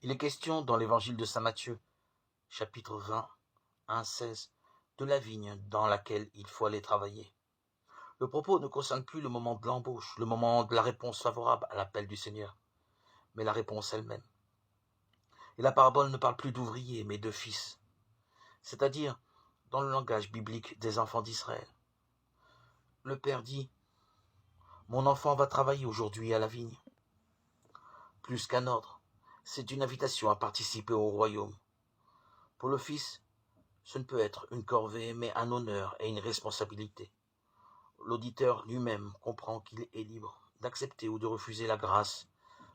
Il est question dans l'évangile de saint Matthieu, chapitre 20, 1-16, de la vigne dans laquelle il faut aller travailler. Le propos ne concerne plus le moment de l'embauche, le moment de la réponse favorable à l'appel du Seigneur, mais la réponse elle-même. Et la parabole ne parle plus d'ouvriers, mais de fils, c'est-à-dire, dans le langage biblique, des enfants d'Israël. Le Père dit « Mon enfant va travailler aujourd'hui à la vigne ». Plus qu'un ordre, c'est une invitation à participer au royaume. Pour le Fils, ce ne peut être une corvée, mais un honneur et une responsabilité. L'auditeur lui-même comprend qu'il est libre d'accepter ou de refuser la grâce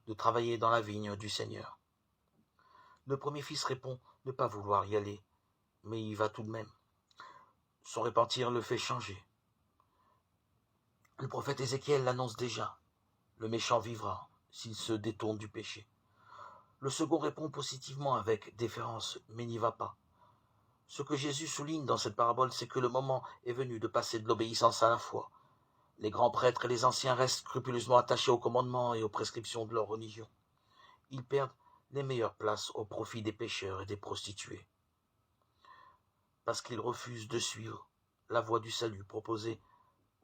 de travailler dans la vigne du Seigneur. Le premier fils répond ne pas vouloir y aller, mais il va tout de même. Son repentir le fait changer. Le prophète Ézéchiel l'annonce déjà. Le méchant vivra s'il se détourne du péché. Le second répond positivement avec déférence, mais n'y va pas. Ce que Jésus souligne dans cette parabole, c'est que le moment est venu de passer de l'obéissance à la foi. Les grands prêtres et les anciens restent scrupuleusement attachés aux commandements et aux prescriptions de leur religion. Ils perdent les meilleures places au profit des pécheurs et des prostituées, parce qu'ils refusent de suivre la voie du salut proposée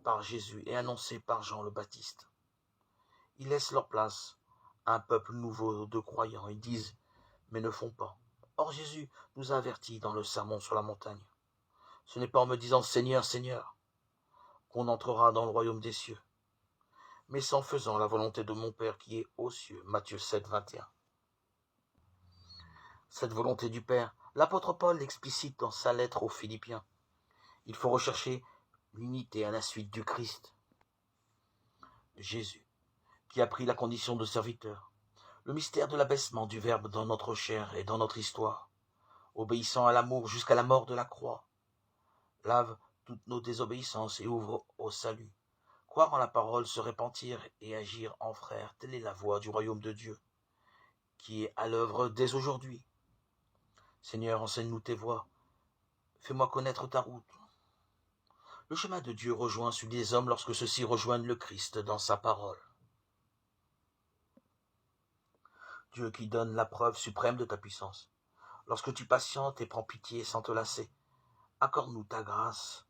par Jésus et annoncée par Jean le Baptiste. Ils laissent leur place à un peuple nouveau de croyants. Ils disent, mais ne font pas. Or Jésus nous a avertis dans le sermon sur la montagne. Ce n'est pas en me disant « Seigneur, Seigneur » qu'on entrera dans le royaume des cieux, mais c'est en faisant la volonté de mon Père qui est aux cieux. Matthieu 7, 21. Cette volonté du Père, l'apôtre Paul l'explicite dans sa lettre aux Philippiens. Il faut rechercher l'unité à la suite du Christ, de Jésus, qui a pris la condition de serviteur. Le mystère de l'abaissement du Verbe dans notre chair et dans notre histoire, obéissant à l'amour jusqu'à la mort de la croix, lave toutes nos désobéissances et ouvre au salut. Croire en la parole, se repentir et agir en frère, telle est la voie du royaume de Dieu, qui est à l'œuvre dès aujourd'hui. Seigneur, enseigne-nous tes voies, fais-moi connaître ta route. Le chemin de Dieu rejoint celui des hommes lorsque ceux-ci rejoignent le Christ dans sa parole. Dieu qui donne la preuve suprême de ta puissance. Lorsque tu patientes et prends pitié sans te lasser, accorde-nous ta grâce.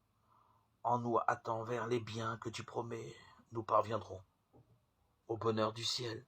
En nous hâtant vers les biens que tu promets, nous parviendrons au bonheur du ciel.